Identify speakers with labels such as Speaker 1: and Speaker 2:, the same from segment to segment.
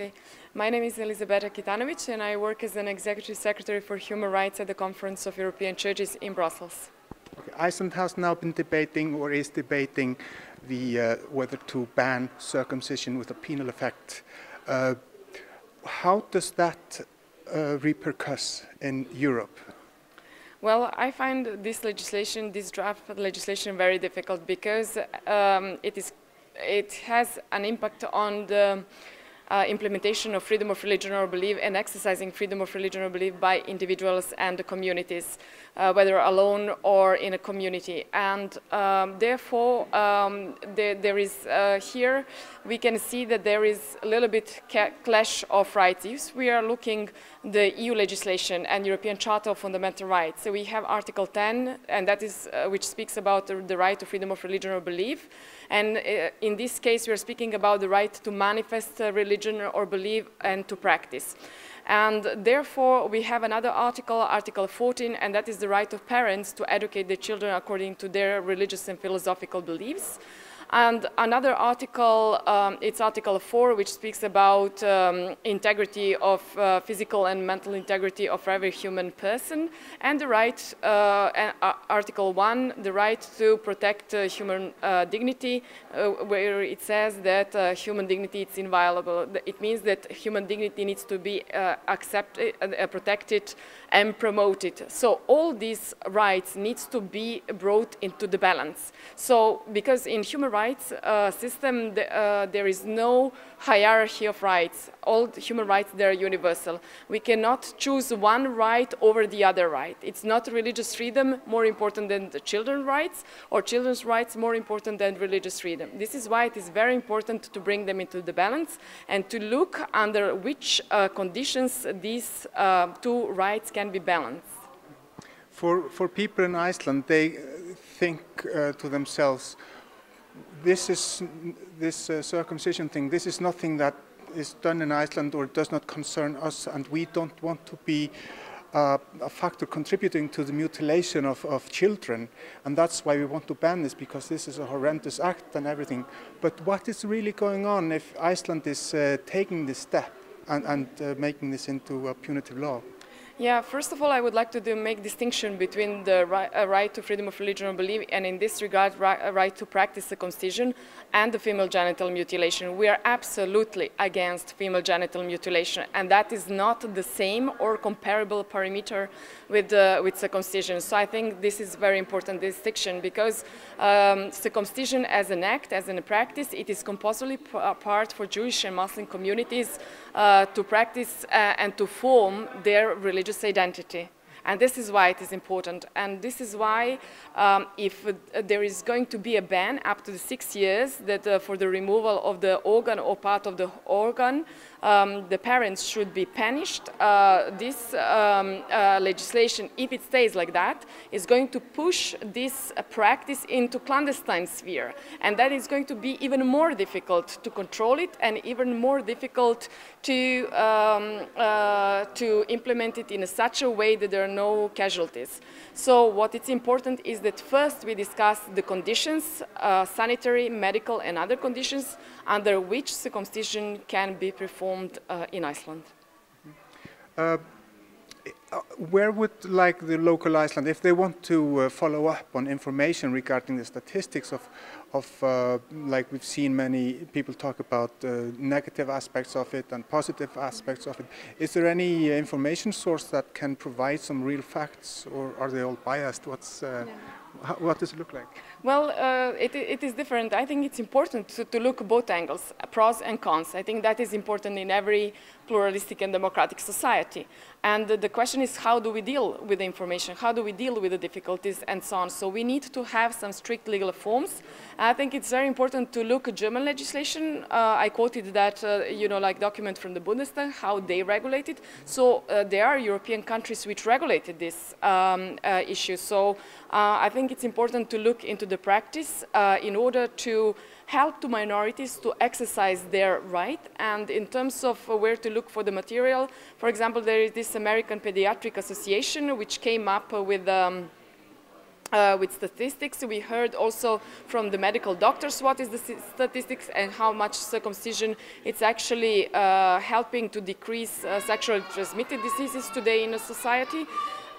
Speaker 1: Okay. My name is Elizabeta Kitanovic, and I work as an Executive Secretary for Human Rights at the Conference of European Churches in Brussels.
Speaker 2: Okay. Iceland has now been debating, or is debating, whether to ban circumcision with a penal effect. How does that repercuss in Europe?
Speaker 1: Well, I find this legislation, this draft legislation, very difficult because it has an impact on the implementation of freedom of religion or belief and exercising freedom of religion or belief by individuals and the communities, whether alone or in a community. And therefore, there is here we can see that there is a little bit clash of rights. If we are looking the EU legislation and European Charter of Fundamental Rights, so we have Article 10, and that is which speaks about the right to freedom of religion or belief. And in this case, we are speaking about the right to manifest religion or belief and to practice. And therefore, we have another article, Article 14, and that is the right of parents to educate their children according to their religious and philosophical beliefs. And another article, it's Article 4, which speaks about integrity of physical and mental integrity of every human person, and the right, Article 1, the right to protect human dignity, where it says that human dignity is inviolable. It means that human dignity needs to be accepted, protected, and promoted. So all these rights needs to be brought into the balance. So because in human rights system, there is no hierarchy of rights. All the human rights, they are universal. We cannot choose one right over the other right. It's not religious freedom more important than the children's rights, or children's rights more important than religious freedom. This is why it is very important to bring them into the balance and to look under which conditions these two rights can be balanced.
Speaker 2: For people in Iceland, they think to themselves, this circumcision thing, this is nothing that is done in Iceland or does not concern us, and we don't want to be a factor contributing to the mutilation of children, and that's why we want to ban this, because this is a horrendous act and everything. But what is really going on if Iceland is taking this step and making this into a punitive law?
Speaker 1: Yeah, first of all, I would like to make distinction between the right to freedom of religion or belief, and in this regard, right to practice circumcision, and the female genital mutilation. We are absolutely against female genital mutilation, and that is not the same or comparable parameter with circumcision. So I think this is very important distinction, because circumcision as an act, as a practice, it is compulsory part for Jewish and Muslim communities to practice and to form their religious identity. And this is why it is important. And this is why if there is going to be a ban up to 6 years that for the removal of the organ or part of the organ, the parents should be punished. This legislation, if it stays like that, is going to push this practice into clandestine sphere. And that is going to be even more difficult to control it, and even more difficult to implement it in such a way that there are no casualties. So what is important is that first we discuss the conditions, sanitary, medical, and other conditions under which circumcision can be performed in Iceland.
Speaker 2: Where would the local Iceland, if they want to follow up on information regarding the statistics of like we've seen many people talk about negative aspects of it and positive aspects of it, is there any information source that can provide some real facts, or are they all biased? What does it look like?
Speaker 1: Well, it is different. I think it's important to look both angles, pros and cons. I think that is important in every pluralistic and democratic society. And the question is, how do we deal with the information? How do we deal with the difficulties and so on? So we need to have some strict legal forms. I think it's very important to look at German legislation. I quoted that, like document from the Bundestag, how they regulate it. So there are European countries which regulated this issue. So I think it's important to look into the practice in order to help to minorities to exercise their right. And in terms of where to look for the material, for example, there is this American Pediatric Association which came up with with statistics. We heard also from the medical doctors what is the statistics and how much circumcision it's actually helping to decrease sexually transmitted diseases today in a society.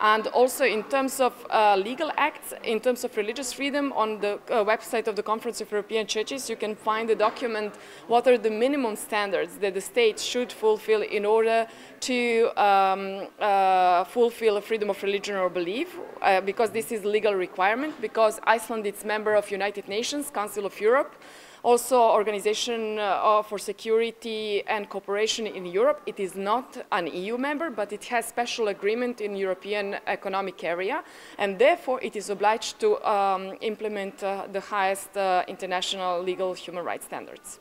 Speaker 1: And also in terms of legal acts, in terms of religious freedom, on the website of the Conference of European Churches, you can find a document what are the minimum standards that the state should fulfill in order to fulfill freedom of religion or belief, because this is a legal requirement, because Iceland is member of United Nations, Council of Europe, also Organization for Security and Cooperation in Europe. It is not an EU member, but it has special agreement in European Economic Area, and therefore it is obliged to implement the highest international legal human rights standards.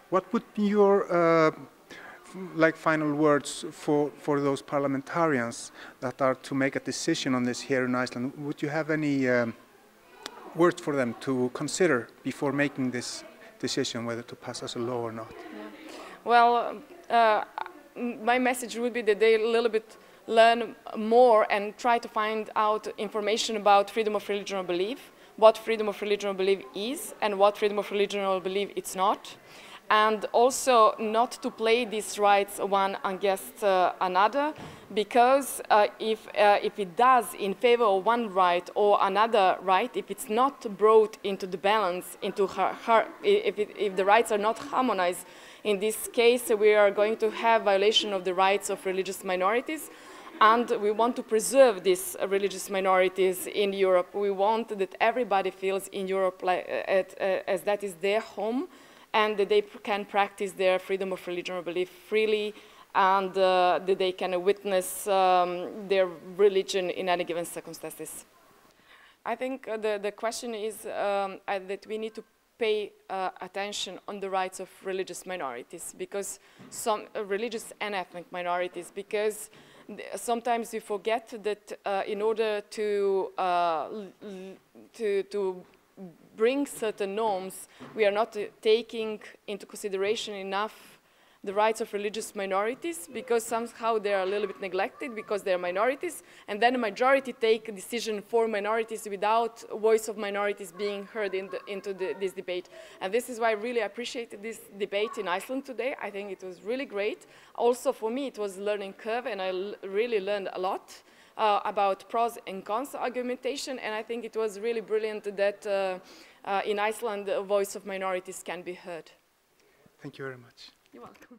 Speaker 2: What would be your final words for those parliamentarians that are to make a decision on this here in Iceland? Would you have any words for them to consider before making this decision whether to pass as a law or not?
Speaker 1: Yeah. Well, my message would be that they a little bit learn more and try to find out information about freedom of religion or belief, what freedom of religion or belief is and what freedom of religion or belief it's not. And also not to play these rights one against another, because if it does in favor of one right or another right, if it's not brought into the balance, into if the rights are not harmonized, in this case we are going to have violation of the rights of religious minorities. And we want to preserve these religious minorities in Europe. We want that everybody feels in Europe as that is their home, and that they can practice their freedom of religion or belief freely, and that they can witness their religion in any given circumstances. I think the question is that we need to pay attention on the rights of religious minorities, because some religious and ethnic minorities, because sometimes we forget that in order to bring certain norms, we are not taking into consideration enough the rights of religious minorities, because somehow they are a little bit neglected because they are minorities, and then the majority take a decision for minorities without voice of minorities being heard into this debate. And this is why I really appreciated this debate in Iceland today. I think it was really great. Also for me it was a learning curve, and I really learned a lot about pros and cons argumentation, and I think it was really brilliant that in Iceland the voice of minorities can be heard.
Speaker 2: Thank you very much.
Speaker 1: You're welcome.